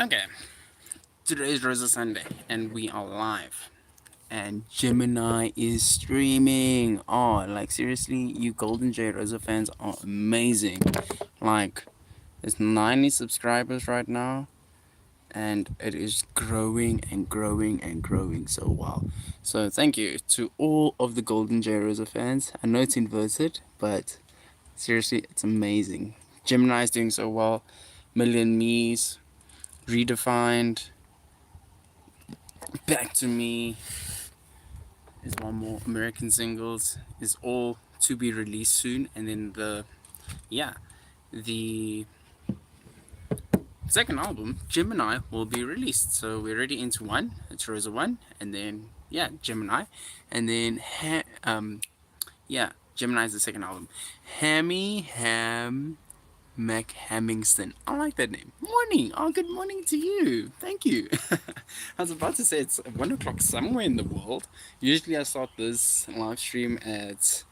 Okay, today is Rosa Sunday, and we are live. And Gemini is streaming. Oh, like seriously, you GoldenJRosa fans are amazing. Like, there's 90 subscribers right now, and it is growing and growing and growing so well. So thank you to all of the GoldenJRosa fans. I know it's inverted, but seriously, it's amazing. Gemini is doing so well. Million Me's, Redefined, Back to Me is one more. American Singles is all to be released soon, and then the second album Gemini will be released. So we're already into one. It's Rosa 1, and then Gemini, and then Gemini is the second album. Mac Hamingston. I like that name. Morning. Oh, good morning to you. Thank you. I was about to say it's 1 o'clock somewhere in the world. Usually I start this live stream at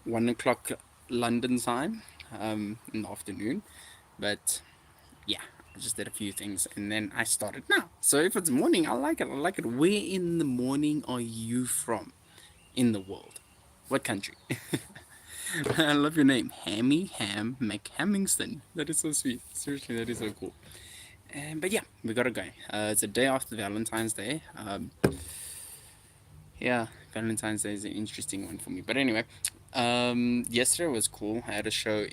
1 o'clock London time in the afternoon. But yeah, I just did a few things and then I started now. So if it's morning, I like it. I like it. Where in the morning are you from in the world? What country? I love your name, McHamingston. That is so sweet. Seriously, that is so cool. But yeah, we gotta go. It's a day after Valentine's Day. Yeah, Valentine's Day is an interesting one for me. But anyway, yesterday was cool. I had a show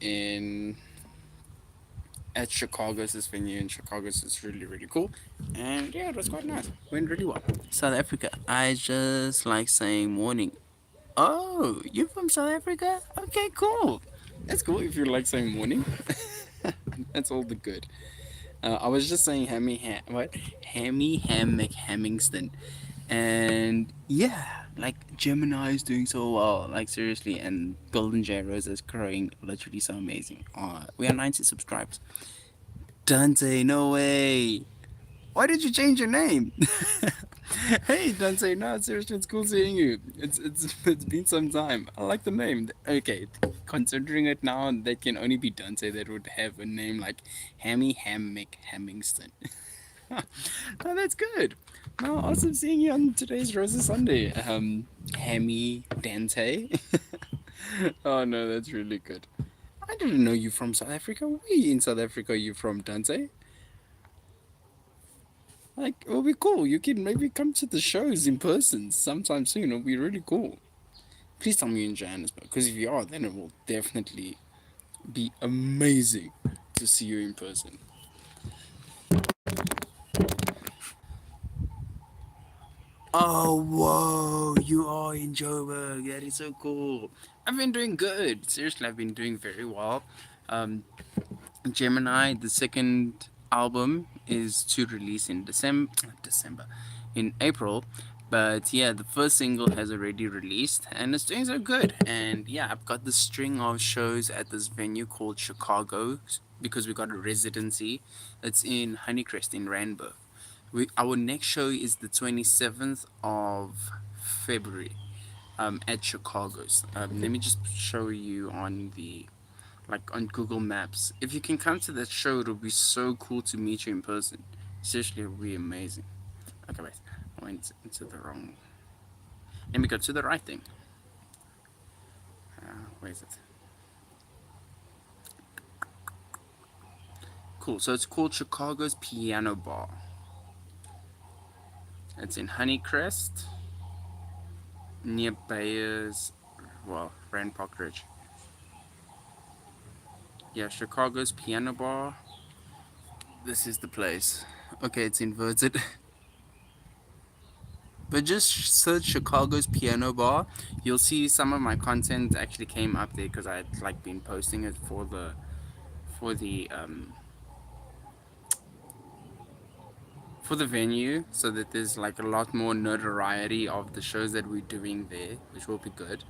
at Chicago's this venue in Chicago's is really cool, and yeah, it was quite nice. Went really well. South Africa. I just like saying morning. Oh, you're from South Africa? Okay, cool. That's cool if you like saying morning. That's all the good. I was just saying Hammy Ham McHamingston. And yeah, like Gemini is doing so well. Like seriously, and GoldenJRosa is growing literally so amazing. We are 90 subscribers. Dante, no way. Why did you change your name? Hey, Dante, no, seriously, it's cool seeing you. It's been some time. I like the name. Okay, considering it now, that can only be Dante that would have a name like Hammy Hammick Hamingston. Oh, that's good. No, awesome seeing you on today's Rosa Sunday. Hammy Dante. Oh no, that's really good. I didn't know you from South Africa. Where in South Africa are you from, Dante? Like, it'll be cool. You can maybe come to the shows in person sometime soon. It'll be really cool. Please tell me you're in Johannesburg, because if you are, then it will definitely be amazing to see you in person. Oh, whoa, you are in Joburg. That is so cool. I've been doing good. Seriously, I've been doing very well. Um, Gemini, the second album, is to release in December, in April. But yeah, the first single has already released and it's doing so good. And yeah, I've got the string of shows at this venue called Chicago because we got a residency. It's in Honeycrest in Randburg. Our next show is the 27th of February at Chicago's. Let me just show you on the on Google Maps. If you can come to that show, it'll be so cool to meet you in person. Seriously, it'll be amazing. Okay, wait. I went into the wrong. Let me go to the right thing. Where is it? Cool. So it's called Chicago's Piano Bar. It's in Honeycrest, near Bayers, Rand Park Ridge. Yeah, Chicago's Piano Bar. This is the place. Okay, it's inverted. But just search Chicago's Piano Bar. You'll see some of my content actually came up there because I had been posting it for the for the um for the venue, so that there's a lot more notoriety of the shows that we're doing there, which will be good.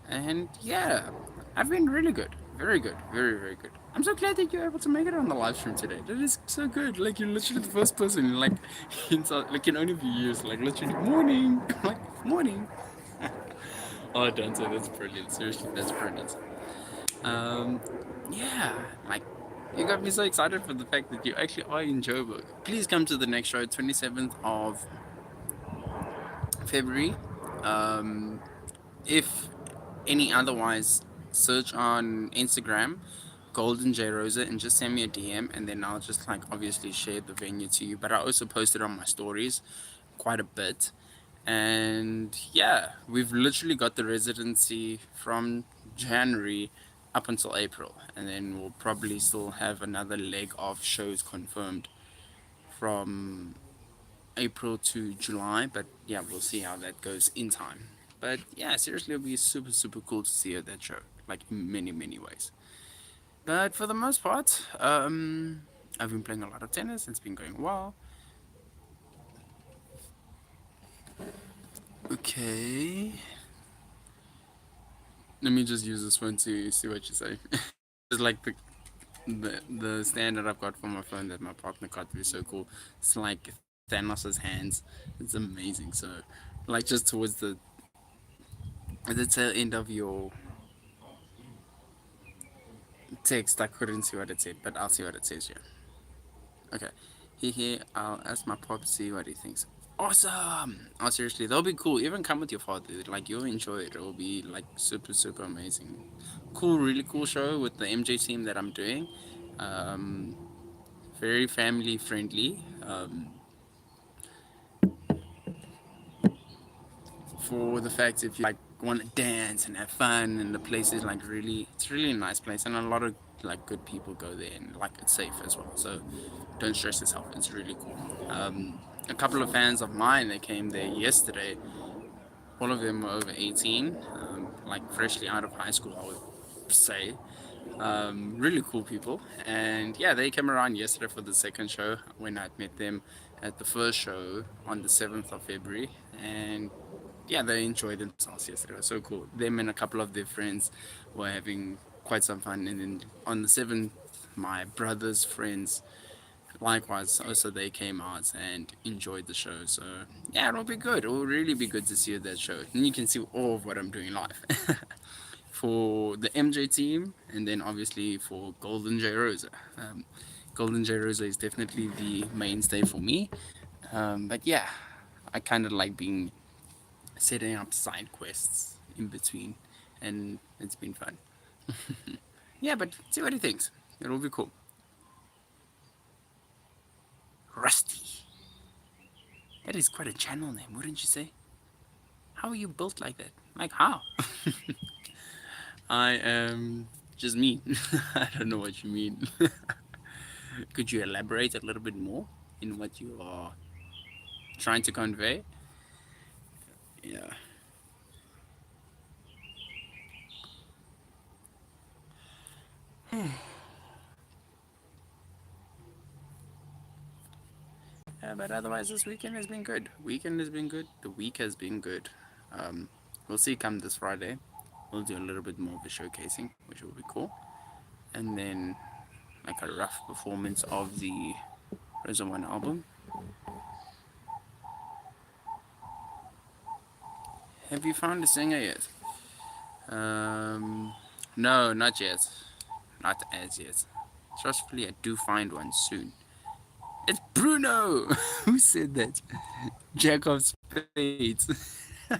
And yeah, I've been really good, very good, very good. I'm so glad that you're able to make it on the live stream today. That is so good. Like, you're literally the first person in only a few years, literally morning, morning. Oh, Dante, that's brilliant. Seriously, that's brilliant. Um, yeah, You got me so excited for the fact that you actually are in Joburg. Please come to the next show, 27th of February. Um, if any otherwise, search on Instagram, GoldenJRosa, and just send me a DM, and then I'll just like obviously share the venue to you. But I also post it on my stories quite a bit. And yeah, we've literally got the residency from January up until April, and then we'll probably still have another leg of shows confirmed from April to July. But yeah, we'll see how that goes in time. But yeah, seriously, it'll be super super cool to see you at that show, like in many ways. But for the most part, I've been playing a lot of tennis. It's been going well. Okay, let me just use this one to see what you say. It's like the stand that I've got for my phone that my partner got is so cool. It's like Thanos's hands. It's amazing. So, like just towards the at the tail end of your text, I couldn't see what it said, but I'll see what it says here. Okay, here. I'll ask my pop to see what he thinks. Awesome! Oh, seriously, that'll be cool. Even come with your father. Like you'll enjoy it. It'll be like super super amazing. Cool, really cool show with the MJ team that I'm doing. Um, very family friendly. For the fact if you like want to dance and have fun, and the place is like really, it's really a nice place, and a lot of like good people go there, and like it's safe as well, so don't stress yourself. It's really cool. A couple of fans of mine, they came there yesterday. All of them were over 18, like freshly out of high school, I would say. Really cool people, and yeah, they came around yesterday for the second show when I'd met them at the first show on the 7th of February. And yeah, they enjoyed themselves yesterday. It was so cool. Them and a couple of their friends were having quite some fun. And then on the 7th, my brother's friends likewise also they came out and enjoyed the show. So yeah, it'll be good. It'll really be good to see you at that show. And you can see all of what I'm doing live. For the MJ team, and then obviously for GoldenJRosa. GoldenJRosa is definitely the mainstay for me. But yeah, I kind of like being setting up side quests in between, and it's been fun. Yeah, but see what he thinks. It'll be cool. Rusty. That is quite a channel name, wouldn't you say? How are you built like that? Like how? I am just me. I don't know what you mean. Could you elaborate a little bit more in what you are trying to convey? Yeah. But otherwise, this weekend has been good. Weekend has been good. The week has been good. Um, we'll see come this Friday. We'll do a little bit more of a showcasing, which will be cool. And then, like a rough performance of the Rosa One album. Have you found a singer yet? No, not yet. Not as yet. Trustfully, I do find one soon. It's Bruno! Who said that? Jack of Spades. I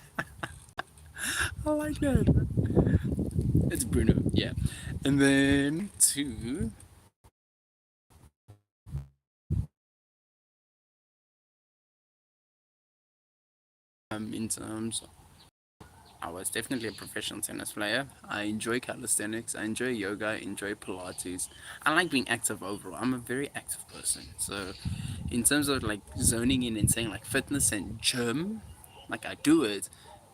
like that. It's Bruno, yeah. And then two, in terms, I was definitely a professional tennis player. I enjoy calisthenics, I enjoy yoga, I enjoy Pilates. I like being active overall. I'm a very active person. So, in terms of like zoning in and saying like fitness and gym, like I do it,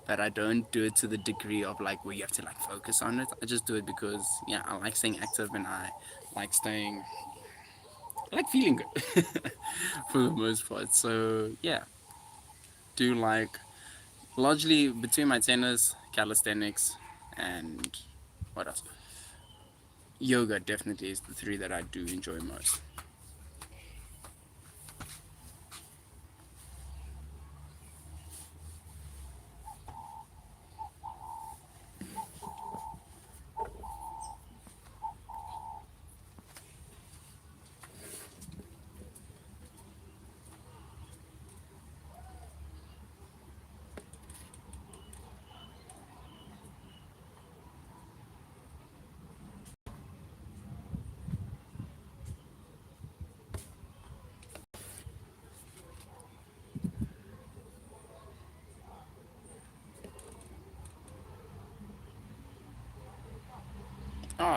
but I don't do it to the degree of like where you have to like focus on it. I just do it because, yeah, I like staying active, and I like staying, I like feeling good for the most part. So, yeah, do like largely between my tennis, calisthenics, and what else? Yoga definitely is the three that I do enjoy most.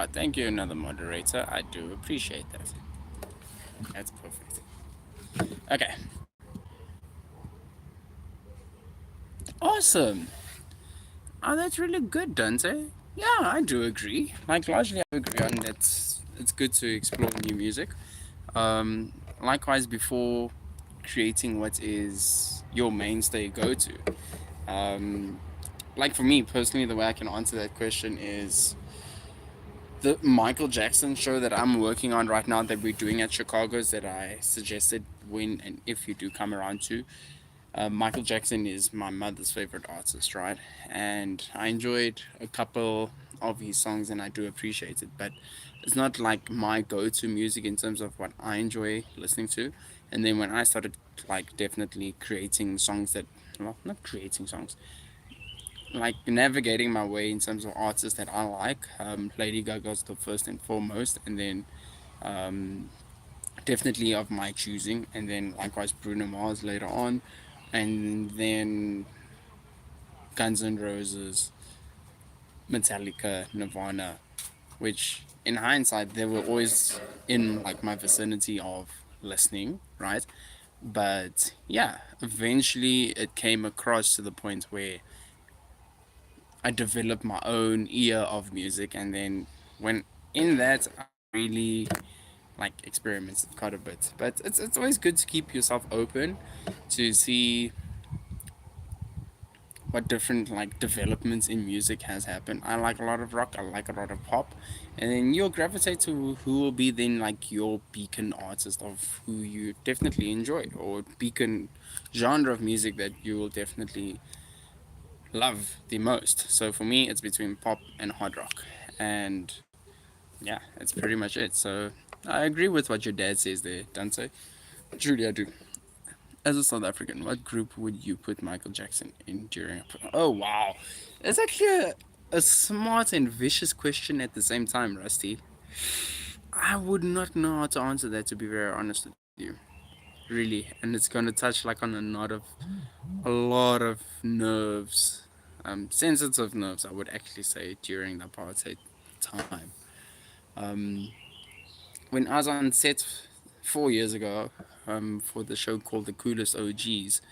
Ah, thank you, another moderator. I do appreciate that. That's perfect. Okay. Awesome. Oh, that's really good, Dante. Yeah, I do agree. Like, largely, I agree on that. It's good to explore new music. Likewise, before creating what is your mainstay go to. Um, like, for me personally, the way I can answer that question is the Michael Jackson show that I'm working on right now that we're doing at Chicago's that I suggested when and if you do come around to. Michael Jackson is my mother's favorite artist, right? And I enjoyed a couple of his songs and I do appreciate it, but it's not like my go to music in terms of what I enjoy listening to. And then when I started, like, definitely creating songs that, well, not creating songs, like navigating my way in terms of artists that I like, Lady Gaga's the first and foremost, and then um, definitely of my choosing, and then likewise Bruno Mars later on, and then Guns N' Roses, Metallica, Nirvana, which in hindsight they were always in like my vicinity of listening, right? But yeah, eventually it came across to the point where I developed my own ear of music, and then when in that I really like experimented quite a bit. But it's always good to keep yourself open to see what different like developments in music has happened. I like a lot of rock, I like a lot of pop, and then you'll gravitate to who will be then like your beacon artist of who you definitely enjoy, or beacon genre of music that you will definitely love the most. So for me, it's between pop and hard rock, and yeah, it's pretty much it. So I agree with what your dad says there, Dante. Truly, I do. As a South African, what group would you put Michael Jackson in during a? Oh wow, it's actually a smart and vicious question at the same time, Rusty. I would not know how to answer that, to be very honest with you, really, and it's gonna touch like on a lot of nerves, sensitive nerves. I would actually say during the apartheid time. Um, when I was on set 4 years ago, for the show called The Coolest OGs,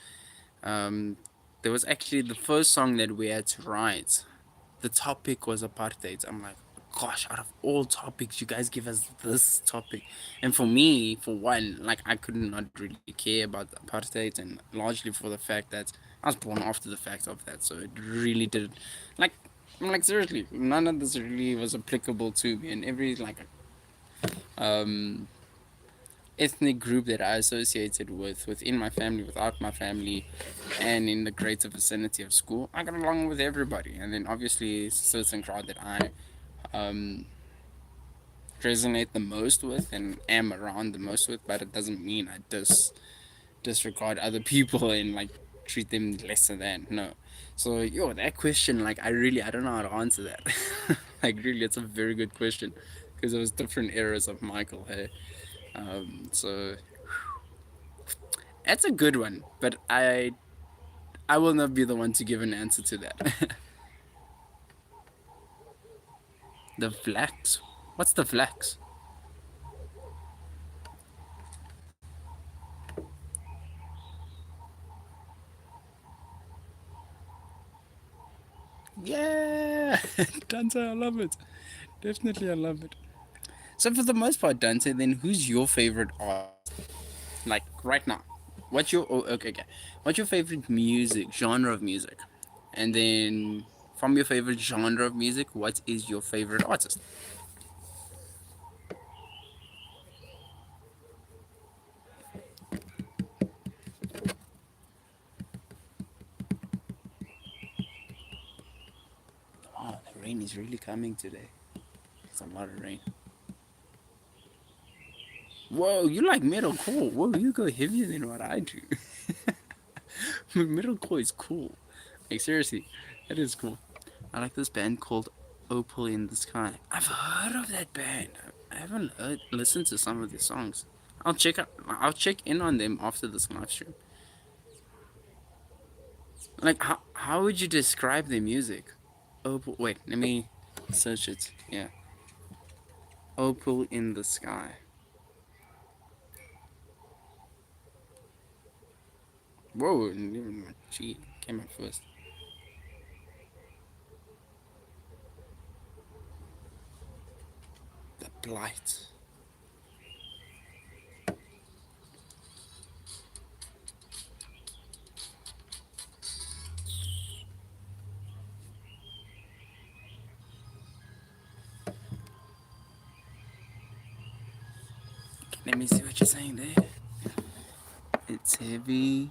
um, there was actually the first song that we had to write. The topic was apartheid. I'm like, gosh, out of all topics, you guys give us this topic. And for me, for one, like I could not really care about apartheid, and largely for the fact that I was born after the fact of that, so it really did, like, I'm like seriously, none of this really was applicable to me, and every like um ethnic group that I associated with within my family, without my family, and in the greater vicinity of school, I got along with everybody. And then obviously, it's a certain crowd that I um, resonate the most with and am around the most with, but it doesn't mean I disregard other people and like treat them lesser than. No. So, yo, that question, like, I don't know how to answer that. Like, really, it's a very good question because there was different eras of Michael. Hey, so that's a good one, but I will not be the one to give an answer to that. The flax? What's the flax? Yeah, Dante, I love it. Definitely, I love it. So for the most part, Dante, then who's your favorite artist? Like right now, what's your okay? What's your favorite music genre of music? And then from your favorite genre of music, what is your favorite artist? Oh, the rain is really coming today. It's a lot of rain. Whoa, you like metalcore? Whoa, you go heavier than what I do. Metalcore is cool. Like seriously, that is cool. I like this band called Opal in the Sky. I've heard of that band. I haven't listened to some of their songs. I'll check in on them after this live stream. Like how would you describe their music? Opal. Wait, let me search it. Yeah. Opal in the Sky. Whoa, and even my G came out first. The Blight. Let me see what you're saying there. It's heavy,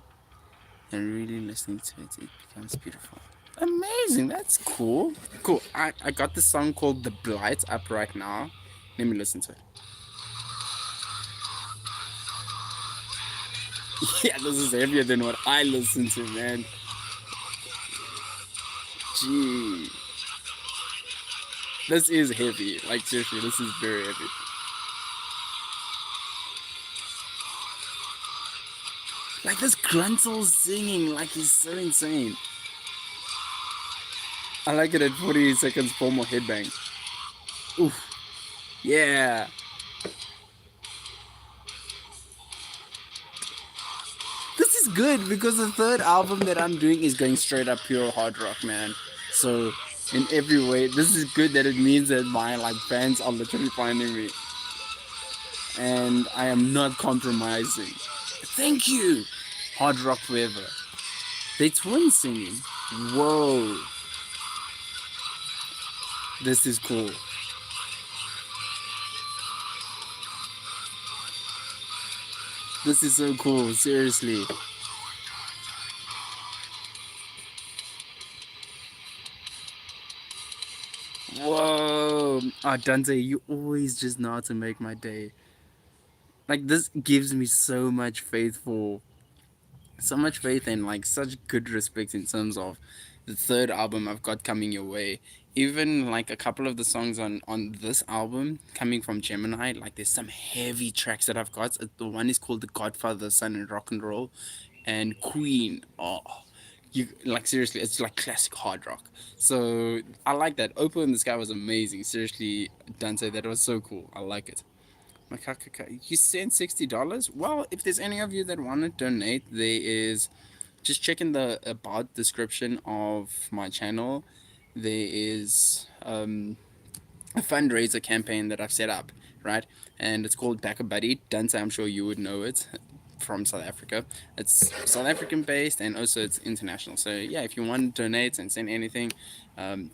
and really listening to it, it becomes beautiful. Amazing, that's cool. Cool. I got the song called The Blight up right now. Let me listen to it. Yeah, this is heavier than what I listen to, man. Gee. This is heavy. Like, seriously, this is very heavy. Like, this gruntle singing, like, he's so insane. I like it at 40 seconds for more headbang. Oof. Yeah. This is good because the third album that I'm doing is going straight up pure hard rock, man. So, in every way, this is good that it means that my, like, fans are literally finding me. And I am not compromising. Thank you! Hard rock forever. They twins singing. Whoa. This is cool. This is so cool, seriously. Whoa. Ah, Dante, you always just know how to make my day. Like, this gives me so much faith and like such good respect in terms of the third album I've got coming your way. Even like a couple of the songs on this album coming from Gemini, like there's some heavy tracks that I've got. The one is called The Godfather, Son and Rock and Roll, and Queen. Oh, you like seriously, it's like classic hard rock. So I like that. Opal in the Sky was amazing. Seriously, Dante, that was so cool. I like it. Makakaka, you sent $60? Well, if there's any of you that want to donate, there is just check in the about description of my channel. There is a fundraiser campaign that I've set up, right? And it's called Back a Buddy. Dante, I'm sure you would know it from South Africa. It's South African based and also it's international. So yeah, if you want to donate and send anything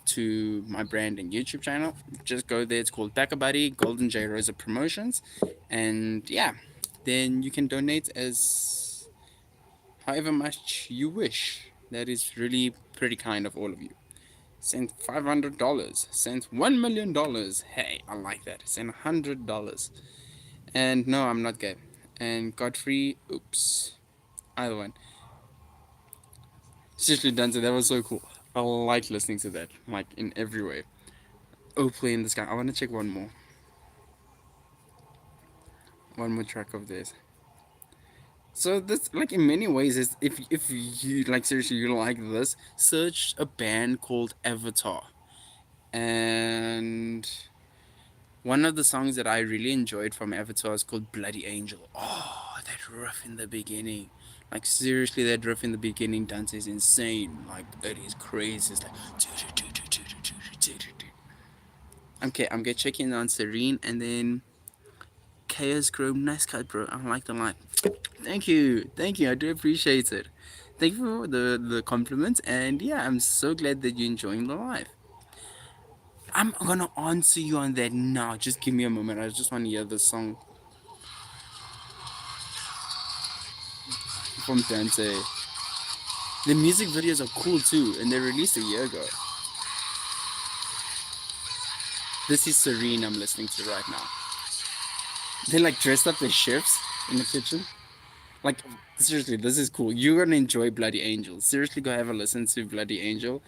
to my brand and YouTube channel, just go there. It's called Back a Buddy, GoldenJRosa Promotions, and yeah, then you can donate as however much you wish. That is really pretty kind of all of you. Sent $500. Sent $1 million. Hey, I like that. Sent $100. And no, I'm not gay. And Godfrey, oops. Either one. Seriously, Dante, that was so cool. I like listening to that, like in every way. Oh, play in the sky. I want to check one more. One more track of this. So this, like in many ways, is if you like seriously you like this, search a band called Avatar, and one of the songs that I really enjoyed from Avatar is called Bloody Angel. Oh, that riff in the beginning. Like, seriously, that riff in the beginning, Dance is insane. Like, it is crazy. It's like. Okay, I'm gonna check in on Serene and then Chaos Chrome. Nice cut, bro. I like the line. Thank you. Thank you. I do appreciate it. Thank you for the compliments. And yeah, I'm so glad that you're enjoying the live. I'm gonna answer you on that now. Just give me a moment. I just want to hear the song from Dante. The music videos are cool too, and they released a year ago. This is Serene I'm listening to right now. They like dressed up as chefs in the kitchen. Like, seriously, this is cool. You're gonna enjoy Bloody Angel. Seriously, go have a listen to Bloody Angel.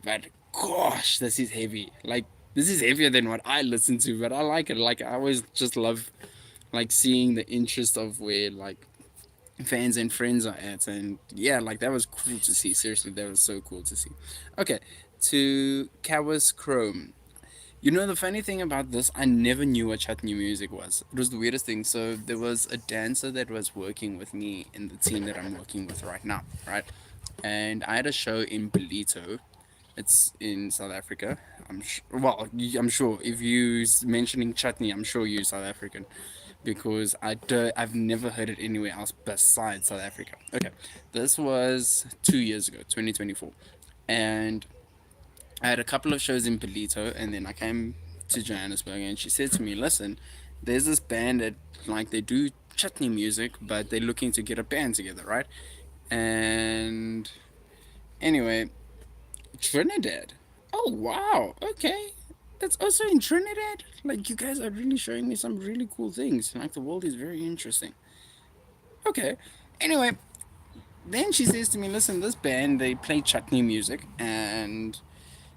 But gosh, this is heavy. Like, this is heavier than what I listen to, but I like it. Like, I always just love like seeing the interest of where like fans and friends are at, and yeah, like that was cool to see. Seriously, that was so cool to see. Okay, to Kawas Chrome. You know, the funny thing about this, I never knew what chutney music was. It was the weirdest thing. So there was a dancer that was working with me in the team that I'm working with right now, right? And I had a show in Belito. It's in South Africa. I'm sure if you mentioning chutney, I'm sure you're South African, because I've never heard it anywhere else besides South Africa. Okay, this was 2 years ago, 2024, and I had a couple of shows in Belito, and then I came to Johannesburg, and she said to me, "Listen, there's this band that like they do chutney music, but they're looking to get a band together, right?" And anyway, Trinidad. Oh wow, okay. That's also in Trinidad. Like you guys are really showing me some really cool things. Like the world is very interesting. Okay. Anyway, then she says to me, "Listen, this band they play chutney music, and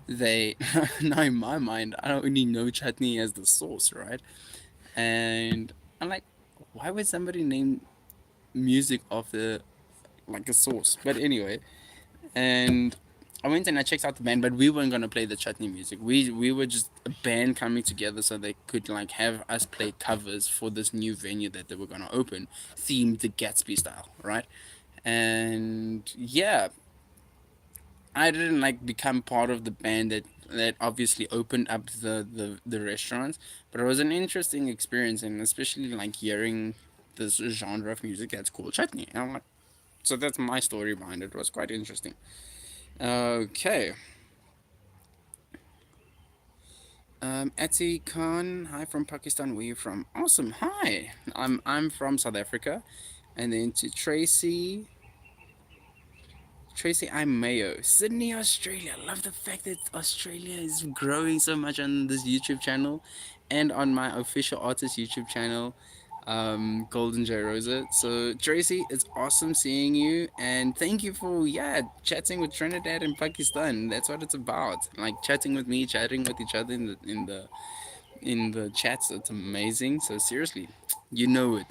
they now in my mind I only know chutney as the sauce, right? And I'm like, why would somebody name music after like a sauce? But anyway, and I went and I checked out the band, but we weren't gonna play the chutney music. We were just a band coming together so they could like have us play covers for this new venue that they were gonna open, themed the Gatsby style, right? And yeah, I didn't like become part of the band that obviously opened up the restaurants, but it was an interesting experience, and especially like hearing this genre of music that's called chutney. And I'm like, so that's my story behind it. It was quite interesting. Okay. Eti Khan, hi from Pakistan. Where you from? Awesome. Hi. I'm from South Africa, and then to Tracy. Tracy, I'm Mayo. Sydney, Australia. I love the fact that Australia is growing so much on this YouTube channel and on my official artist YouTube channel, GoldenJRosa. So, Tracy, it's awesome seeing you. And thank you for, yeah, chatting with Trinidad and Pakistan. That's what it's about. Like, chatting with me, chatting with each other in the chats. It's amazing. So, seriously, you know it.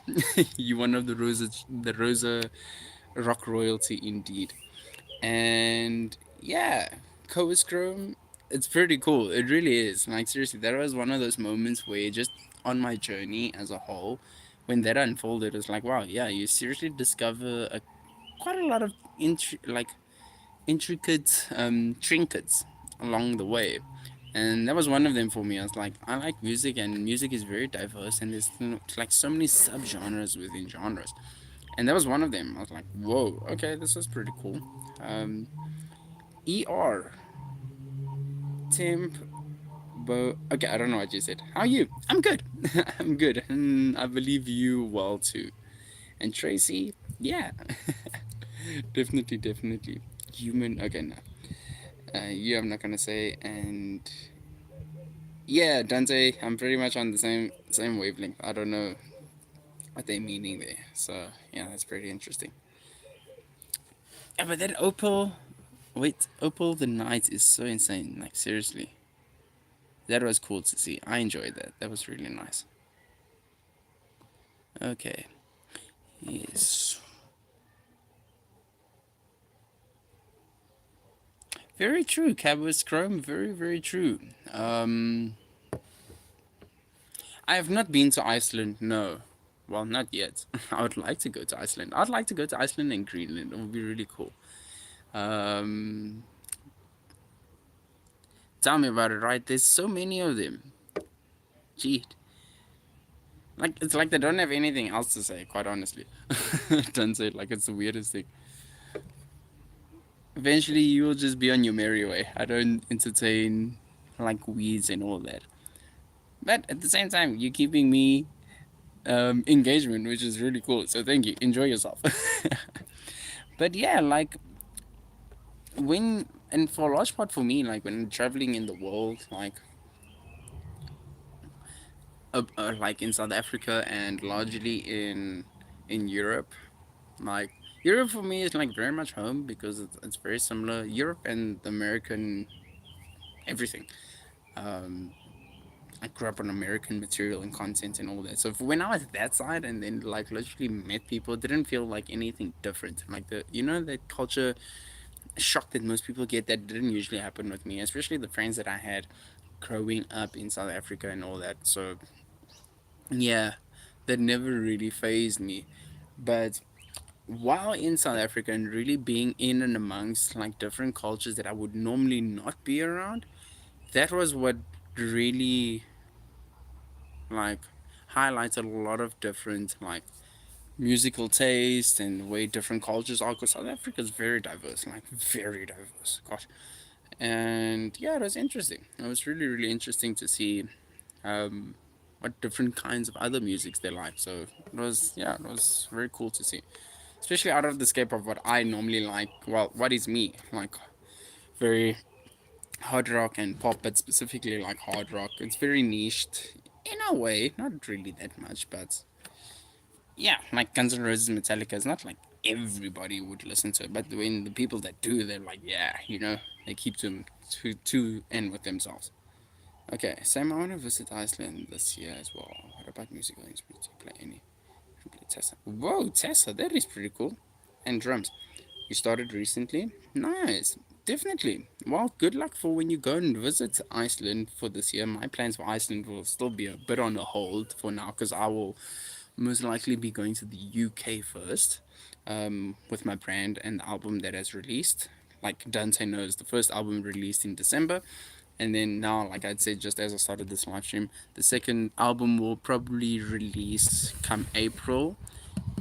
You're one of the Rosa rock royalty indeed. And yeah, Coast Chrome, it's pretty cool. It really is. Like seriously, that was one of those moments where just on my journey as a whole, when that unfolded, it's like wow, yeah, you seriously discover quite a lot of intricate trinkets along the way. And that was one of them for me. I was like, I like music, and music is very diverse, and there's like so many subgenres within genres. And that was one of them. I was like, whoa, okay, this is pretty cool. Um, ER. Temp. Okay, I don't know what you said. How are you? I'm good. I'm good. And I believe you well too. And Tracy, yeah. Definitely, definitely. Human. Okay, no. You, I'm not gonna say. And yeah, Dante, I'm pretty much on the same wavelength. I don't know what they're meaning there. So yeah, that's pretty interesting. Yeah, but then Opal. Wait, Opal the Night is so insane. Like seriously. That was cool to see. I enjoyed that. That was really nice. Okay. Yes. Very true, Cabus Chrome. Very, very true. Um, I have not been to Iceland. No. Well, not yet. I would like to go to Iceland. I'd like to go to Iceland and Greenland. It would be really cool. Um, Tell me about it, right? There's so many of them. Gee. Like, it's like they don't have anything else to say, quite honestly. Don't say it like it's the weirdest thing. Eventually, you will just be on your merry way. I don't entertain like weeds and all that. But at the same time, you're keeping me engagement, which is really cool. So thank you. Enjoy yourself. But yeah, like when and for a large part for me, like when traveling in the world, like in South Africa and largely in Europe, like Europe for me is like very much home because it's very similar. Europe and the American everything. Um, I grew up on American material and content and all that. So when I was that side and then like literally met people, it didn't feel like anything different. Like that culture shock that most people get that didn't usually happen with me, especially the friends that I had. growing up in South Africa and all that. So yeah, that never really phased me. But while in South Africa and really being in and amongst like different cultures that I would normally not be around, that was what really like highlighted a lot of different like musical taste and the way different cultures are, because South Africa is very diverse, like very diverse, gosh. And yeah, it was interesting. It was really really interesting to see um what different kinds of other musics they like. So it was, yeah, it was very cool to see, especially out of the scape of what I normally like. Well, what is me like, very hard rock and pop, but specifically like hard rock. It's very niched in a way, not really that much, but yeah, like Guns N' Roses, Metallica is not like everybody would listen to it, but when the people that do, they're like, yeah, they keep to end with themselves. Okay, Sam, I want to visit Iceland this year as well. What about musical instruments? Do you play any? I play Tessa. Whoa, Tessa, that is pretty cool. And drums. You started recently? Nice. Definitely. Well, good luck for when you go and visit Iceland for this year. My plans for Iceland will still be a bit on a hold for now because I will most likely be going to the UK first with my brand and the album that has released. Like Dante knows, the first album released in December. And then now, like I'd said, just as I started this live stream, the second album will probably release come April,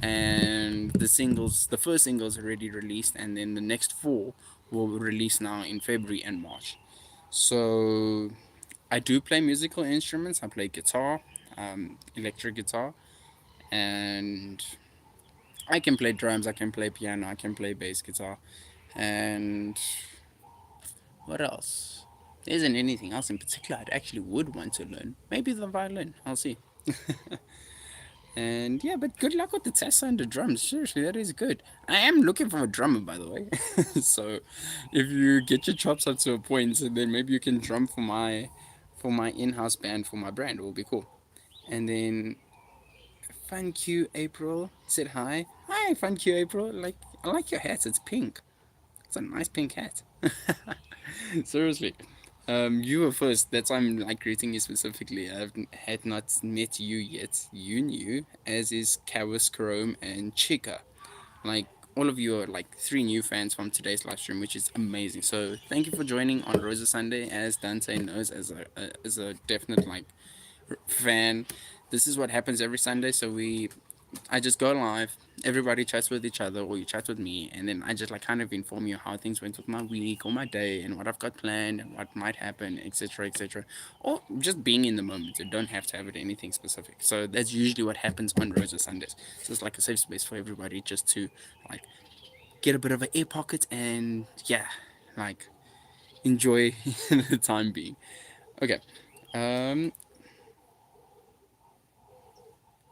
and the first singles already released, and then the next four will release now in February and March. So I do play musical instruments. I play guitar, electric guitar, and I can play drums, I can play piano, I can play bass guitar, and what else? There isn't anything else in particular I'd actually would want to learn. Maybe the violin, I'll see. And yeah, but good luck with the Tessa and the drums. Seriously, that is good. I am looking for a drummer, by the way. So if you get your chops up to a point, then maybe you can drum for my in-house band for my brand. It will be cool. And then thank you, April. Said hi. Hi, thank you, April. Like, I like your hat. It's pink. It's a nice pink hat. Seriously. You were first. That's why I'm like greeting you specifically. I had not met you yet. You knew, as is Kawis, Chrome, and Chica. Like, all of you are like three new fans from today's live stream, which is amazing. So thank you for joining on Rosa Sunday. As Dante knows, as a definite like fan, this is what happens every Sunday. So I just go live, everybody chats with each other, or you chat with me, and then I just like kind of inform you how things went with my week or my day and what I've got planned and what might happen, etc., etc. Or just being in the moment. You don't have to have it anything specific. So that's usually what happens on Rosa Sundays. So it's like a safe space for everybody just to like get a bit of an air pocket and yeah, like enjoy the time being. Okay. Um,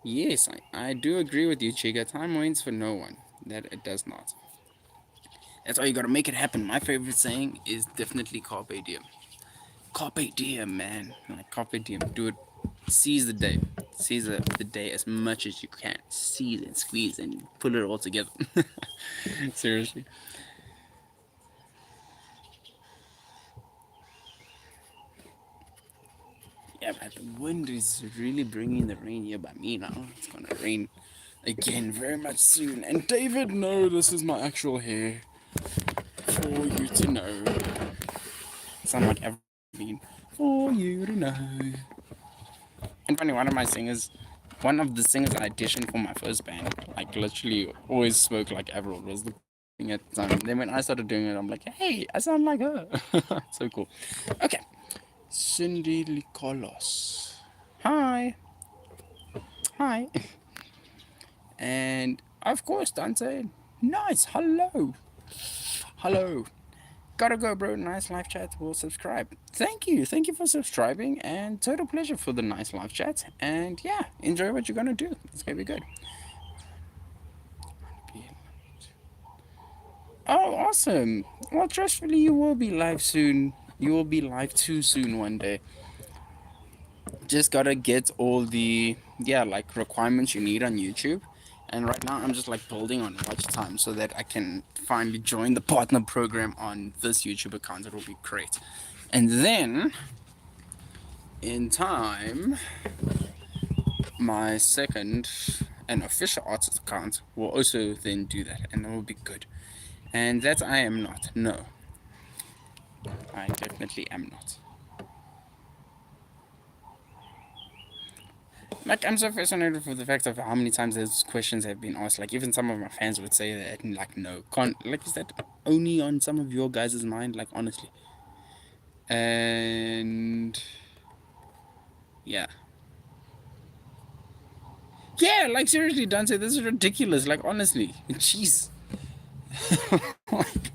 yes, I do agree with you, Chiga. Time waits for no one. That it does not. That's why you gotta make it happen. My favorite saying is definitely carpe diem. Carpe diem, man. Like carpe diem. Do it. Seize the day. Seize the day as much as you can. Seize and squeeze and pull it all together. Seriously. Yeah, but the wind is really bringing the rain here by me now. It's gonna rain again very much soon. And David, no, this is my actual hair. For you to know. Sound like Evergreen. For you to know. And funny, one of the singers I auditioned for my first band, like literally always spoke like Avril was the thing at the time. Then when I started doing it, I'm like, hey, I sound like her. So cool. Okay. Cindy Licolos. Hi. Hi. And of course, Dante. Nice. Hello. Hello. Gotta go, bro. Nice live chat. Will subscribe. Thank you. Thank you for subscribing. And total pleasure for the nice live chat. And yeah, enjoy what you're gonna do. It's gonna be good. Oh, awesome. Well, trustfully, you will be live soon. You will be live too soon one day. Just gotta get all the, yeah, like requirements you need on YouTube. And right now, I'm just like building on watch time so that I can finally join the partner program on this YouTube account. It will be great. And then in time, my second and official artist account will also then do that, and it will be good. And that I am not. No, I definitely am not. Like, I'm so fascinated with the fact of how many times those questions have been asked. Like, even some of my fans would say that, and like, no, can't. Like, is that only on some of your guys' mind? Like, honestly. And yeah. Yeah, like, seriously, Dante, this is ridiculous. Like, honestly. Jeez. Like,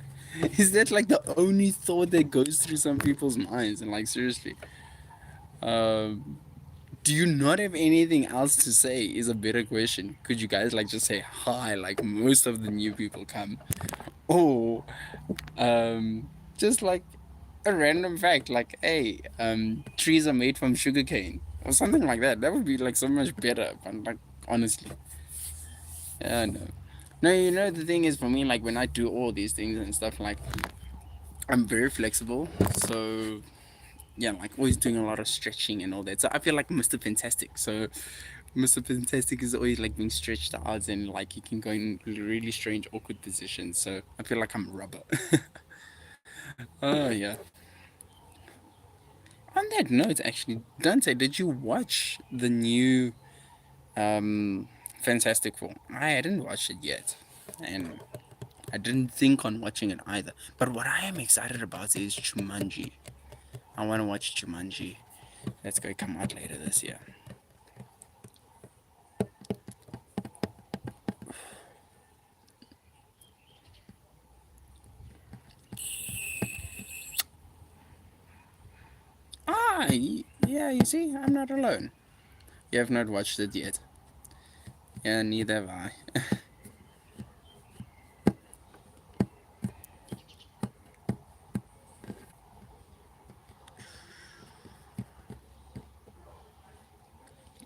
is that like the only thought that goes through some people's minds? And like, seriously. Um, do you not have anything else to say? Is a better question. Could you guys like just say hi like most of the new people come? Or just like a random fact like, hey, trees are made from sugarcane or something like that. That would be like so much better. But like, honestly, yeah, no. No, you know the thing is for me, like when I do all these things and stuff, like I'm very flexible. So yeah, like always doing a lot of stretching and all that. So I feel like Mr. Fantastic. So Mr. Fantastic is always like being stretched out and like he can go in really strange, awkward positions. So I feel like I'm rubber. Oh yeah. On that note, actually, Dante, did you watch the new um Fantastic Four? I hadn't watched it yet, and I didn't think on watching it either. But what I am excited about is Jumanji. I want to watch Jumanji. That's going to come out later this year. Yeah, you see, I'm not alone. You have not watched it yet. Yeah, neither have I.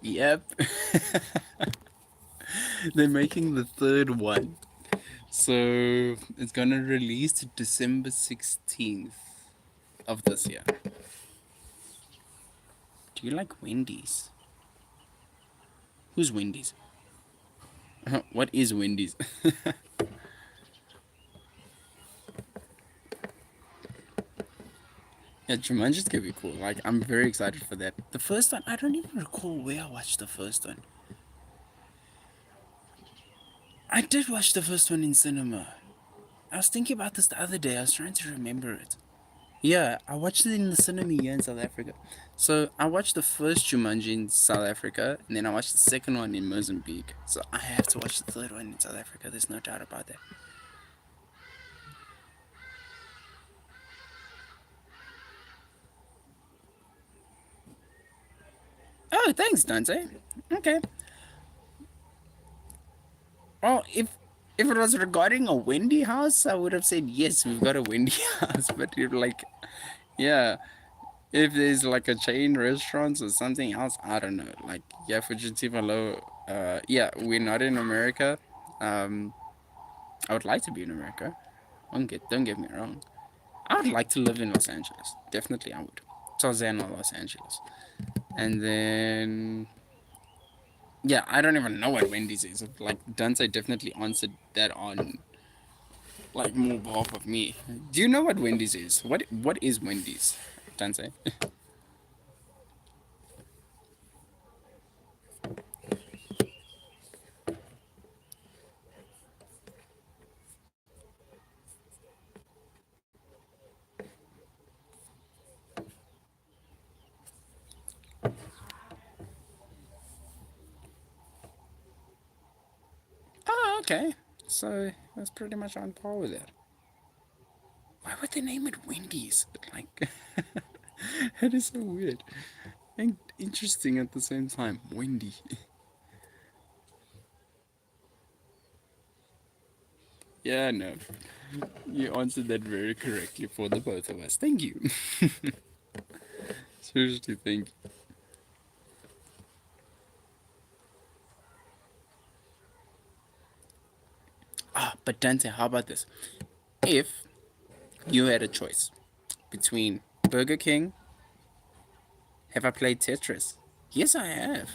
Yep. They're making the third one. So it's gonna release December 16th of this year. Do you like Wendy's? Who's Wendy's? What is Wendy's? Yeah, Jumanji's gonna be cool. Like, I'm very excited for that. The first one, I don't even recall where I watched the first one. I did watch the first one in cinema. I was thinking about this the other day. I was trying to remember it. Yeah, I watched it in the cinema here in South Africa. So I watched the first Jumanji in South Africa, and then I watched the second one in Mozambique. So I have to watch the third one in South Africa. There's no doubt about that. Oh, thanks, Dante. Okay. Well, if it was regarding a Wendy house, I would have said yes, we've got a Wendy house. But if like, yeah, if there's like a chain restaurants or something else, I don't know. Like, yeah, Fujitifalo, yeah, we're not in America. Um, I would like to be in America. Don't get me wrong. I would like to live in Los Angeles. Definitely, I would. Tarzana, Los Angeles. And then, yeah, I don't even know what Wendy's is. Like, Dante definitely answered that on like more behalf of me. Do you know what Wendy's is? What is Wendy's, Dante? Oh, okay. So that's pretty much on par with it. Why would they name it Wendy's? Like, that is so weird and interesting at the same time. Wendy. Yeah, no. You answered that very correctly for the both of us. Thank you. Seriously, thank you. Ah, but Dante, how about this? If you had a choice between Burger King, Have I played Tetris? Yes, I have.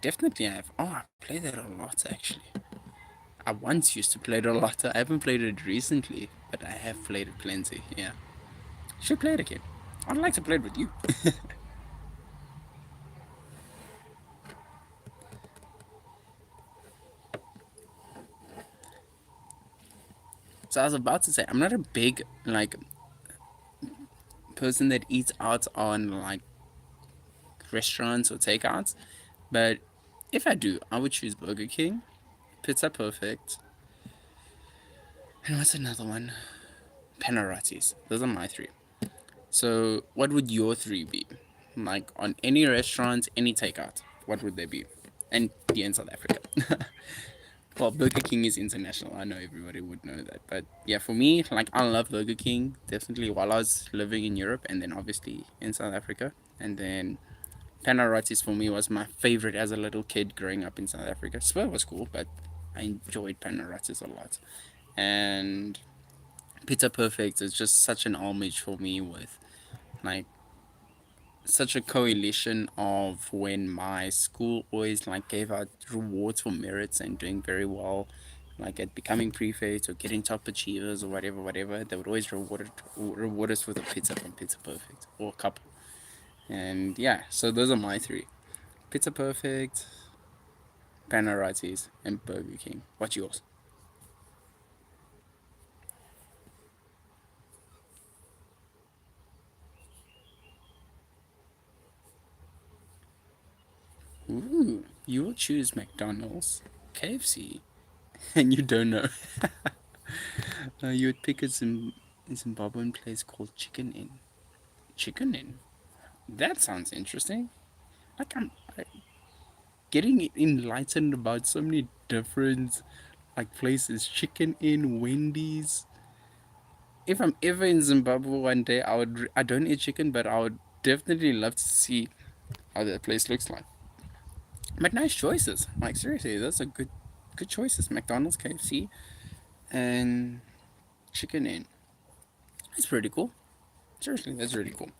Definitely I have. Oh, I play that a lot actually. I once used to play it a lot. I haven't played it recently, but I have played it plenty. Yeah. Should play it again. I'd like to play it with you. So I was about to say, I'm not a big like person that eats out on like restaurants or takeouts, but if I do, I would choose Burger King, Pizza Perfect, and what's another one? Panarottis. Those are my three. So, what would your three be? Like on any restaurant, any takeout, what would they be? And be in South Africa. Well, Burger King is international. I know everybody would know that. But yeah, for me, like I love Burger King definitely while I was living in Europe and then obviously in South Africa. And then Panarottis for me was my favorite as a little kid growing up in South Africa. Spur was cool, but I enjoyed Panarottis a lot. And Pizza Perfect is just such an homage for me with like such a coalition of when my school always like gave out rewards for merits and doing very well, like at becoming prefect or getting top achievers or whatever, they would always reward us with a pizza from Pizza Perfect or a couple. And yeah, so those are my three: Pizza Perfect, Panarottis, and Burger King. What's yours? Ooh, you will choose McDonald's, KFC, and you don't know. You would pick a Zimbabwean place called Chicken Inn. Chicken Inn. That sounds interesting. Like I'm getting enlightened about so many different like places. Chicken Inn, Wendy's. If I'm ever in Zimbabwe one day, I don't eat chicken, but I would definitely love to see how that place looks like. But nice choices. Like seriously, those are good choices. McDonald's, KFC, and Chicken Inn. That's pretty cool. Seriously, that's really cool.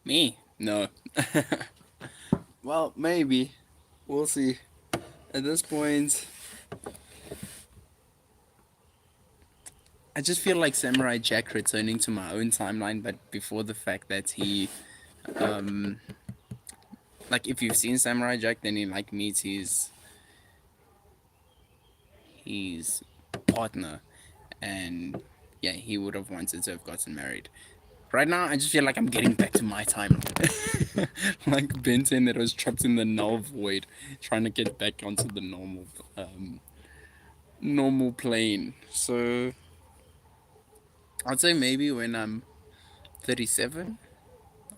Me? No. Well, maybe. We'll see. At this point, I just feel like Samurai Jack returning to my own timeline, but before the fact that he, um, like if you've seen Samurai Jack, then he like meets his partner, and yeah, he would have wanted to have gotten married. Right now, I just feel like I'm getting back to my timeline, like Benton that was trapped in the null void, trying to get back onto the normal plane. So I'd say maybe when I'm 37,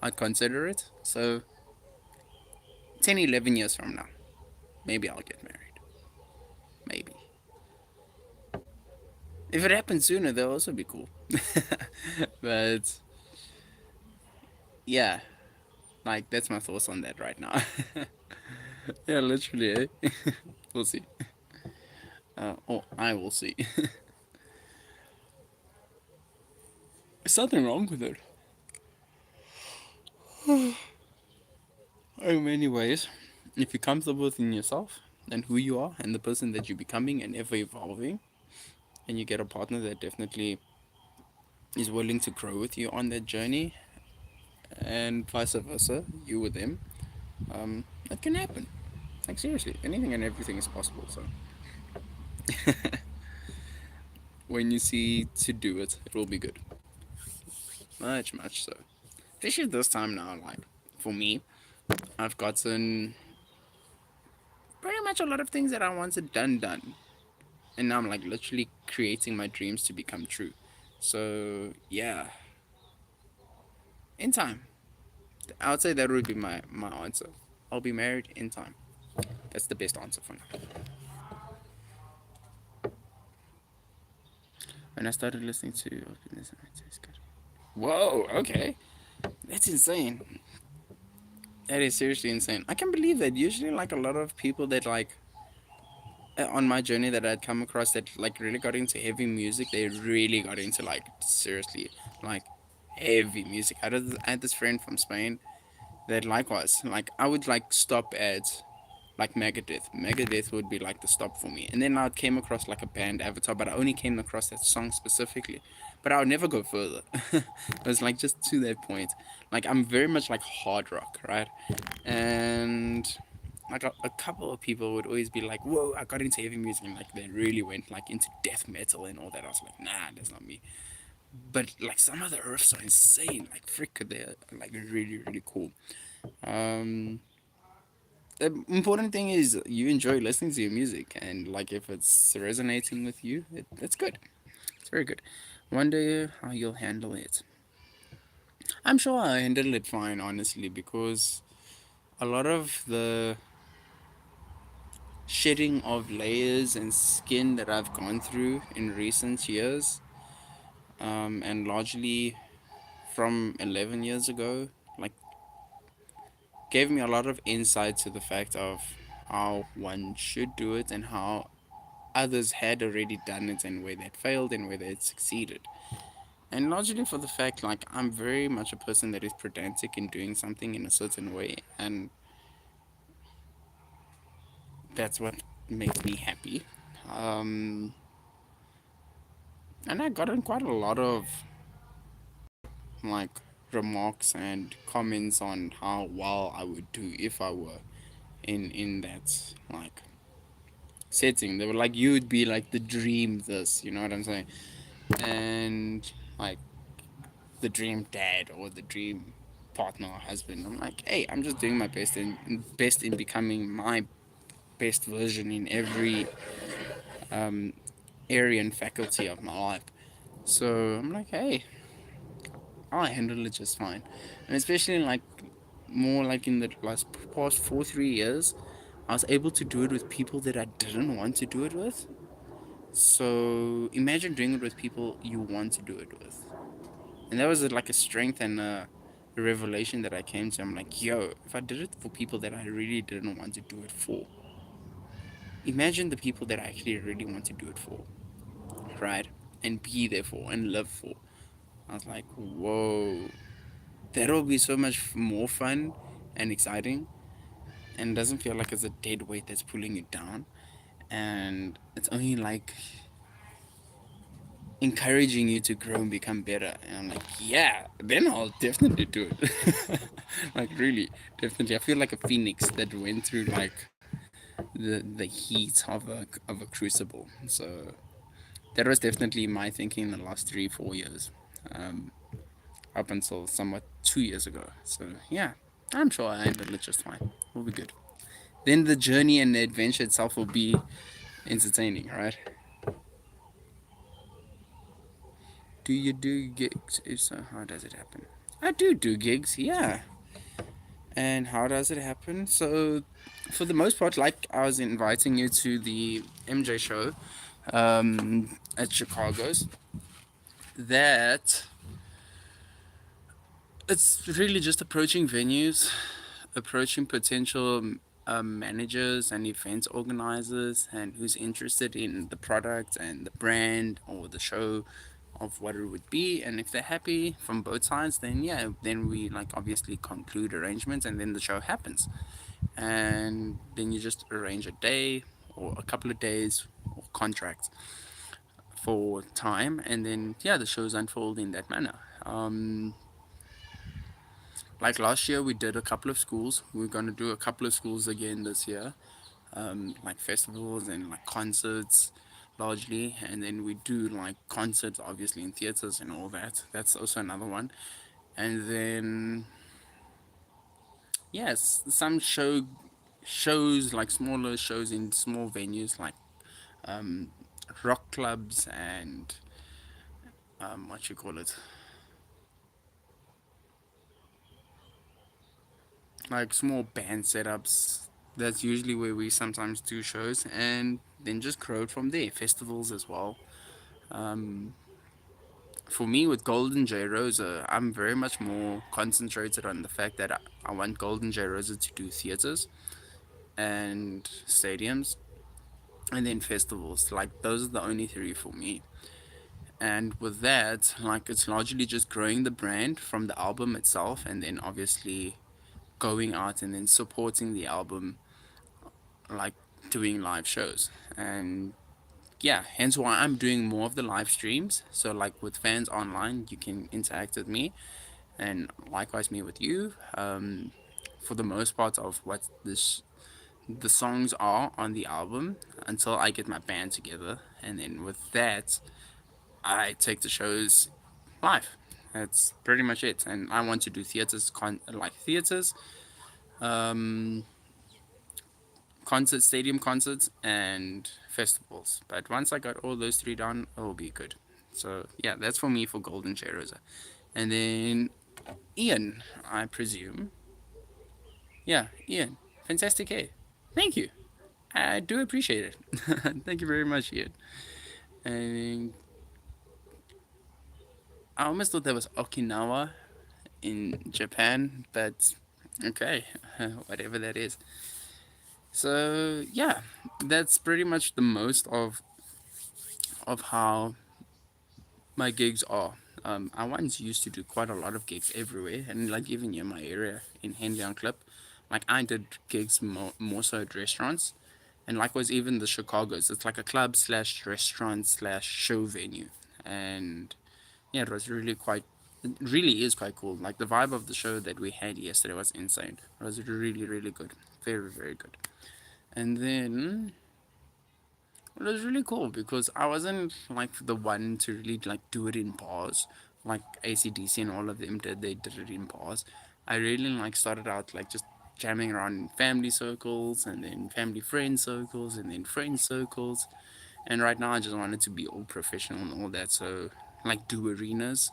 I'd consider it. So 10, 11 years from now, maybe I'll get married. Maybe. If it happens sooner, that'll also be cool. But yeah, like that's my thoughts on that right now. Yeah, literally, eh? We'll see. Oh, I will see. There's nothing wrong with it. In many ways, if you're comfortable within yourself and who you are and the person that you're becoming and ever evolving, and you get a partner that definitely is willing to grow with you on that journey, and vice versa, you with them, that can happen. Like seriously, anything and everything is possible. So when you see to do it, it will be good. Much so. Especially this time now, like for me, I've gotten pretty much a lot of things that I wanted done. And now I'm like literally creating my dreams to become true. So yeah, in time. I would say that would be my answer. I'll be married in time. That's the best answer for now. When I started listening to Openness and Taste Good. Whoa, okay. That's insane. That is seriously insane. I can believe that. Usually, like a lot of people that like on my journey that I'd come across that like really got into heavy music, they really got into like seriously like heavy music. I had this friend from Spain that likewise like I would like stop at like Megadeth. Megadeth would be like the stop for me. And then I came across like a band Avatar, but I only came across that song specifically. But I would never go further. It was like just to that point. Like I'm very much like hard rock, right? And like a couple of people would always be like, "Whoa, I got into heavy music," and like they really went like into death metal and all that. I was like, "Nah, that's not me." But like some of the riffs are insane. Like frick, they're like really really cool. Um, the important thing is you enjoy listening to your music, and like if it's resonating with you, that's good. It's very good. Wonder how you'll handle it. I'm sure I handle it fine, honestly, because a lot of the shedding of layers and skin that I've gone through in recent years, and largely from 11 years ago, like gave me a lot of insight to the fact of how one should do it and how others had already done it and where they'd failed and where they'd succeeded. And largely for the fact, like, I'm very much a person that is pedantic in doing something in a certain way, and that's what makes me happy. Um, and I gotten quite a lot of like remarks and comments on how well I would do if I were in that like setting. They were like, you would be like the dream this, you know what I'm saying? And like the dream dad or the dream partner or husband. I'm like, hey, I'm just doing my best in becoming my best version in every area and faculty of my life. So I'm like, hey, I handle it just fine. And especially like more like in the last past 3 years, I was able to do it with people that I didn't want to do it with. So imagine doing it with people you want to do it with. And that was like a strength and a revelation that I came to. I'm like, yo, if I did it for people that I really didn't want to do it for, imagine the people that I actually really want to do it for, right? And be there for and live for. I was like, whoa, that'll be so much more fun and exciting and doesn't feel like it's a dead weight that's pulling you down. And it's only like encouraging you to grow and become better. And I'm like, yeah, then I'll definitely do it. Like really, definitely. I feel like a phoenix that went through like the heat of a crucible. So that was definitely my thinking in the last 3 4 years, um, up until somewhat 2 years ago. So yeah, I'm sure I handled it just fine. We'll be good. Then the journey and the adventure itself will be entertaining, right? Do you do gigs? If so, how does it happen? I do gigs, yeah. And how does it happen? So, for the most part, like I was inviting you to the MJ show at Chicago's, that it's really just approaching venues, approaching potential managers and event organizers, and who's interested in the product and the brand or the show of what it would be. And if they're happy from both sides, then yeah, then we like obviously conclude arrangements, and then the show happens. And then you just arrange a day or a couple of days or contracts for time, and then yeah, the shows unfold in that manner. Like last year, we did a couple of schools. We're gonna do a couple of schools again this year, like festivals and like concerts, largely. And then we do like concerts, obviously in theaters and all that. That's also another one. And then yes, some shows like smaller shows in small venues like um, rock clubs and what you call it, like small band setups. That's usually where we sometimes do shows, and then just grow it from there. Festivals as well. for me with GoldenJRosa, I'm very much more concentrated on the fact that I want GoldenJRosa to do theaters and stadiums and then festivals. Like those are the only three for me. And with that, like it's largely just growing the brand from the album itself and then obviously going out and then supporting the album, like doing live shows. And yeah, hence why I'm doing more of the live streams. So like with fans online, you can interact with me, and likewise me with you. For the most part of what the songs are on the album until I get my band together, and then with that, I take the shows live. That's pretty much it. And I want to do theaters, like theaters, um, concerts, stadium concerts, and festivals. But once I got all those three done, it will be good. So yeah, that's for me for GoldenJRosa. And then Ian, I presume. Yeah, Ian. Fantastic hair. Thank you. I do appreciate it. Thank you very much, Ian. And I almost thought that was Okinawa in Japan, but okay, whatever that is. So yeah, that's pretty much the most of how my gigs are. I once used to do quite a lot of gigs everywhere, and like even in my area in Henley on Clip, like I did gigs more so at restaurants, and likewise even the Chicago's. It's like a club slash restaurant slash show venue, and yeah, it was really quite. It really is quite cool. Like the vibe of the show that we had yesterday was insane. It was really good, very good. And then it was really cool because I wasn't like the one to really like do it in bars like ACDC and all of them did. They did it in bars. I really like started out like just jamming around in family circles and then family friend circles and then friend circles. And right now I just wanted to be all professional and all that. So like do arenas,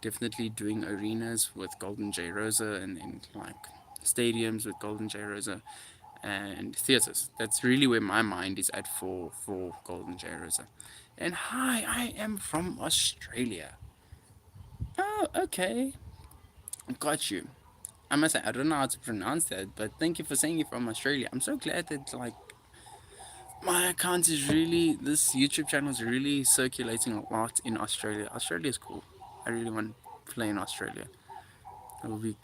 definitely doing arenas with GoldenJRosa and then like stadiums with GoldenJRosa and theaters. That's really where my mind is at for GoldenJRosa. And hi, I am from Australia. Oh, okay, got you. I must say I don't know how to pronounce that, but thank you for saying you're from Australia. I'm so glad that like my account is really this YouTube channel is really circulating a lot in Australia. Australia is cool. I really want to play in Australia. It would be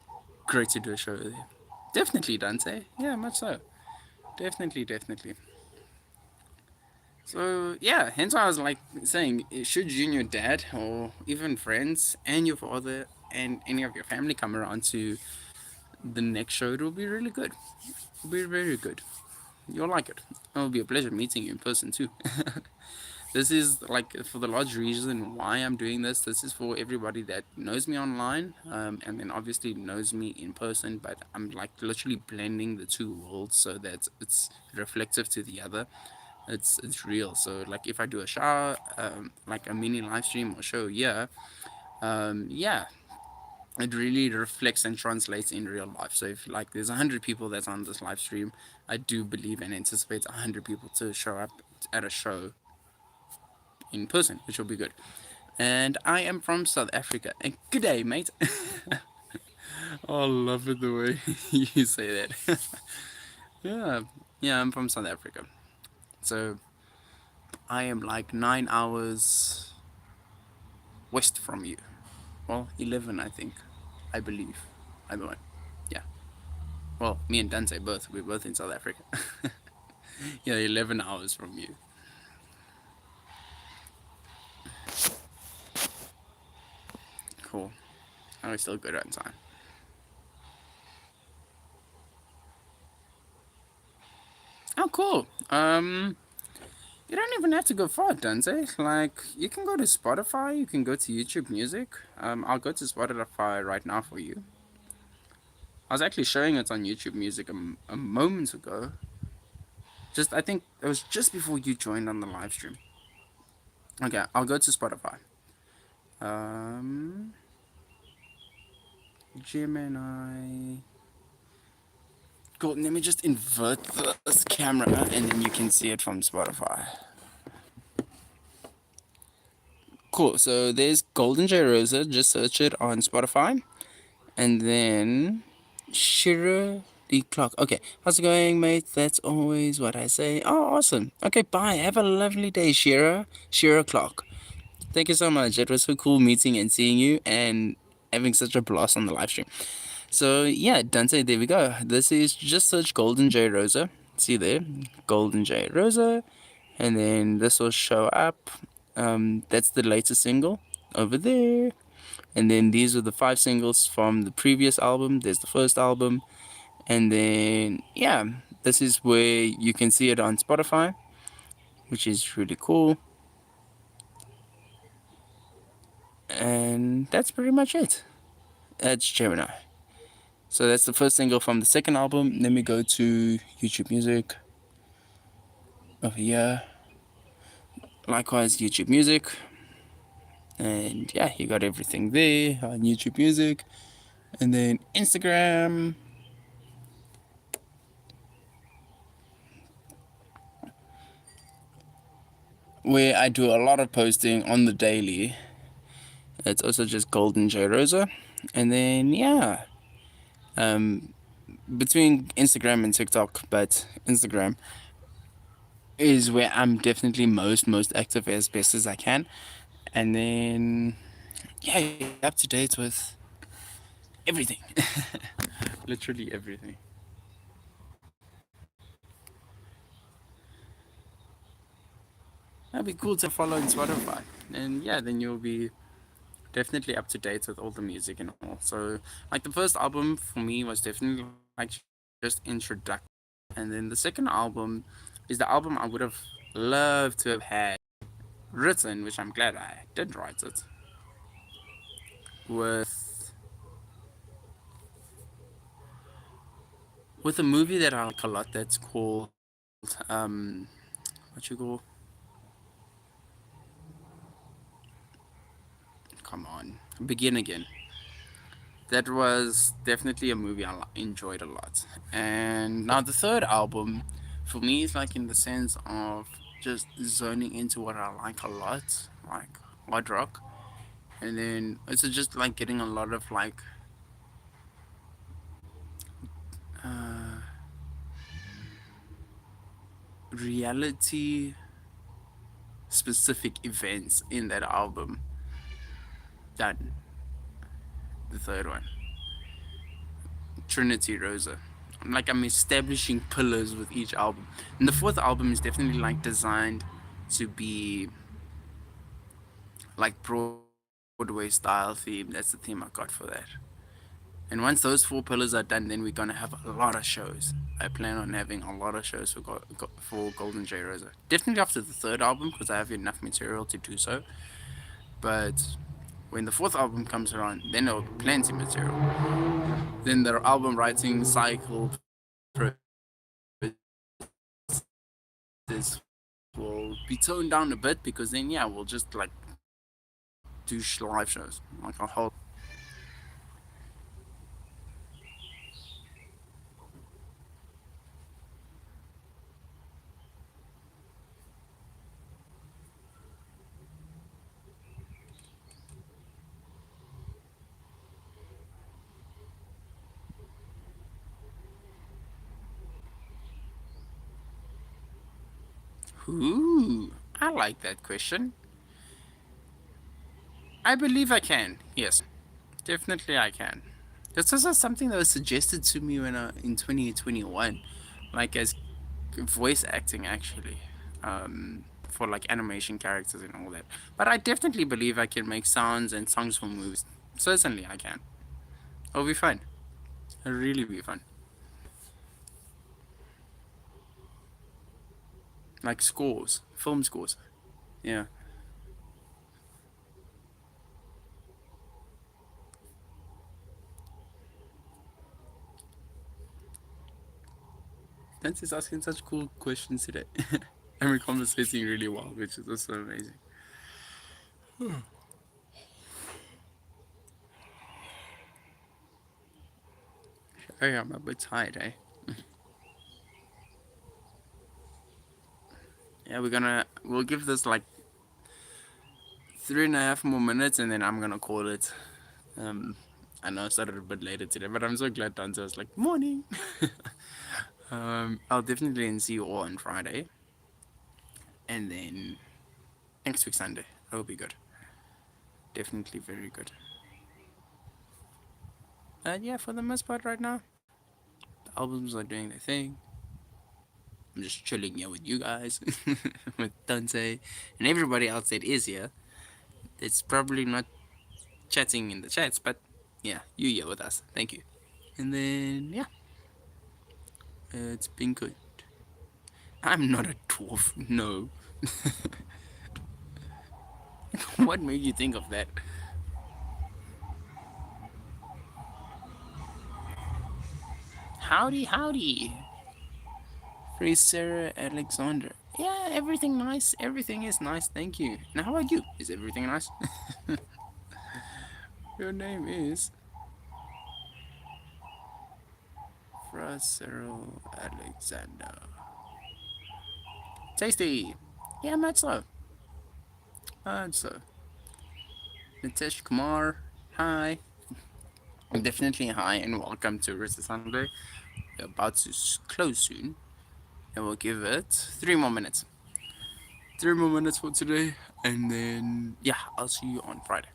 great to do a show there. Definitely, Dante. Yeah, much so. Definitely. So yeah, hence why I was like saying, should you and your dad or even friends and your father and any of your family come around to the next show, it will be really good. It'll be very good. You'll like it. It will be a pleasure meeting you in person too. This is like for the large reason why I'm doing this. This is for everybody that knows me online, and then obviously knows me in person. But I'm like literally blending the two worlds so that it's reflective to the other. It's real. So like if I do a show, like a mini live stream or show, yeah, it really reflects and translates in real life. So if like there's 100 people that's on this live stream, I do believe and anticipate 100 people to show up at a show in person, which will be good. And I am from South Africa. And good day, mate. Oh, I love it the way you say that. Yeah, yeah, I'm from South Africa. So I am like 9 hours west from you. Well, 11, I think. I believe. I don't know. Yeah. Well, me and Dante both. We're both in South Africa. Yeah, 11 hours from you. Cool. And we still good on time. Oh, cool. You don't even have to go far, Dante. Like, you can go to Spotify, you can go to YouTube Music. I'll go to Spotify right now for you. I was actually showing it on YouTube Music a moment ago. I think it was just before you joined on the live stream. Okay, I'll go to Spotify. Um, Gemini. Cool, let me just invert this camera and then you can see it from Spotify. Cool, so there's GoldenJRosa. Just search it on Spotify. And then Shira the clock. Okay, how's it going, mate? That's always what I say. Oh, awesome. Okay, bye. Have a lovely day, Shira. Shira clock. Thank you so much. It was so cool meeting and seeing you and having such a blast on the live stream. So yeah, Dante, there we go. This is just search GoldenJRosa. See there, GoldenJRosa, and then this will show up. That's the latest single over there. And then these are the 5 singles from the previous album. There's the first album. And then, yeah, this is where you can see it on Spotify, which is really cool. And that's pretty much it. That's Gemini. So that's the first single from the second album. Let me go to YouTube Music over here. Likewise, YouTube Music. And yeah, you got everything there on YouTube Music. And then Instagram. Where I do a lot of posting on the daily. It's also just GoldenJRosa. And then, yeah, between Instagram and TikTok, but Instagram is where I'm definitely most active as best as I can. And then, yeah, you're up to date with everything. Literally everything. That'd be cool to follow on Spotify. And yeah, then you'll be definitely up to date with all the music and all. So, like, the first album for me was definitely like just introduction. And then the second album is the album I would have loved to have had written, which I'm glad I did write it, with a movie that I like a lot that's called what you call, come on, Begin Again. That was definitely a movie I enjoyed a lot. And now the third album for me is like in the sense of just zoning into what I like a lot, like hard rock. And then it's just like getting a lot of like uh, reality specific events in that album. Done. The third one, Trinity Rosa. Like I'm establishing pillars with each album. And the fourth album is definitely like designed to be like Broadway style theme. That's the theme I got for that. And once those 4 pillars are done, then we're gonna have a lot of shows. I plan on having a lot of shows for GoldenJRosa. Definitely after the third album because I have enough material to do so. But when the fourth album comes around, then there'll be plenty material. Then the album writing cycle process will be toned down a bit because then yeah, we'll just like do live shows like a whole. Ooh, I like that question. I believe I can. Yes, definitely I can. This is also something that was suggested to me when in 2021, like as voice acting actually, for like animation characters and all that. But I definitely believe I can make sounds and songs for movies. Certainly I can. It'll be fun. It'll really be fun. Like scores, film scores. Yeah. Thanks is asking such cool questions today. And we're conversating really well, which is also amazing. Oh yeah, I'm a bit tired, eh? Yeah, we'll give this like 3.5 more minutes, and then I'm gonna call it. Um, I know I started a bit later today, but I'm so glad Dante was like, morning. I'll definitely see you all on Friday, and then next week Sunday. That'll be good. Definitely very good. Yeah, for the most part right now, the albums are doing their thing. I'm just chilling here with you guys, with Dante, and everybody else that is here. It's probably not chatting in the chats, but yeah, you here with us. Thank you. And then, yeah, it's been good. I'm not a dwarf, no. What made you think of that? Howdy, howdy. Free Sarah Alexander. Yeah, everything nice. Everything is nice, thank you. Now, how about you? Is everything nice? Your name is Frasero Alexander. Tasty. Yeah, much so. Much so. Nitesh Kumar. Hi. Definitely hi and welcome to Rosa Sunday. We're about to close soon. And we'll give it 3 more minutes. 3 more minutes for today. And then, yeah, I'll see you on Friday.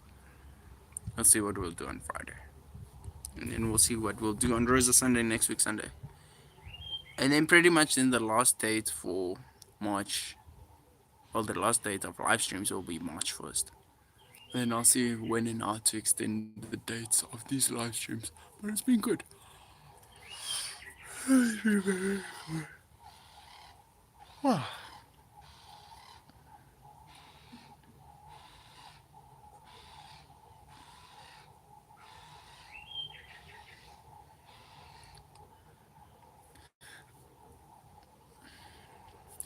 Let's see what we'll do on Friday. And then we'll see what we'll do on Rosa Sunday next week Sunday. And then pretty much then the last date for March, well, the last date of live streams will be March 1st. Then I'll see when and how to extend the dates of these live streams. But it's been good.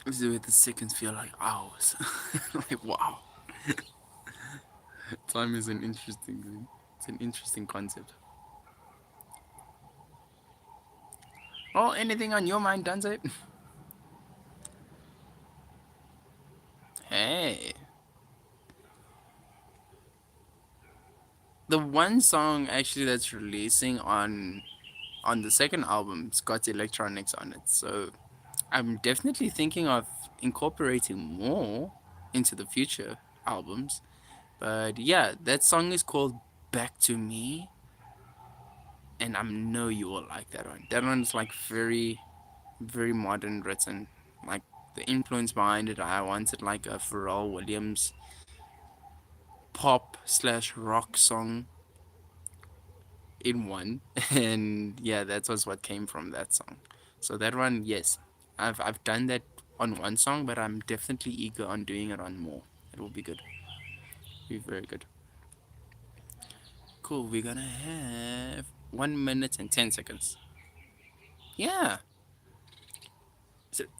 This is where the seconds feel like hours. Like, wow. Time is an interesting thing. It's an interesting concept. Oh, anything on your mind, Dante? Hey. The one song actually that's releasing on the second album, it's got electronics on it. So I'm definitely thinking of incorporating more into the future albums. But yeah, that song is called Back to Me, and I know you will like that one. That one's like very, very modern written. Like the influence behind it, I wanted like a Pharrell Williams pop slash rock song in one, and yeah, that was what came from that song. So that one, yes, I've done that on one song, but I'm definitely eager on doing it on more. It will be good. Be very good. Cool. We're gonna have 1 minute and 10 seconds. Yeah.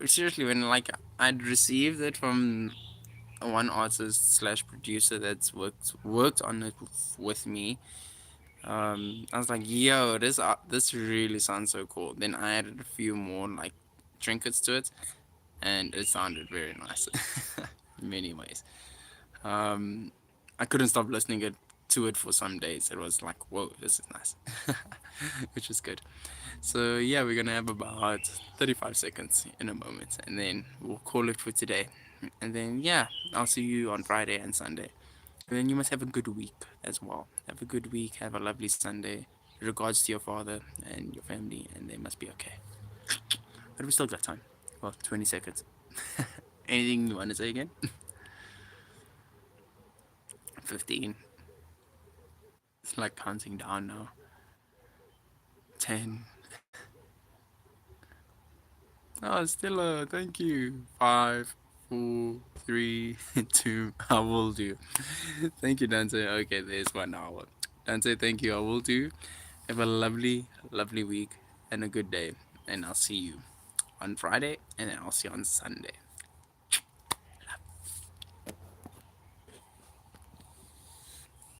Seriously, when like I'd received it from one artist slash producer that's worked on it with me. I was like, yo, this really sounds so cool. Then I added a few more like trinkets to it, and it sounded very nice in many ways. Um, I couldn't stop listening to it for some days. It was like, whoa, this is nice, which is good. So yeah, we're gonna have about 35 seconds in a moment, and then we'll call it for today. And then yeah, I'll see you on Friday and Sunday. And then you must have a good week as well. Have a good week. Have a lovely Sunday. Regards to your father and your family, and they must be okay. But we still got time. Well, 20 seconds. Anything you want to say again? 15. It's like counting down now. 10. Oh, Stella, thank you. 5, 4, 3, 2. I will do. Thank you, Dante. Okay, there's 1 hour. Dante, thank you. I will do. Have a lovely, lovely week and a good day. And I'll see you on Friday, and then I'll see you on Sunday.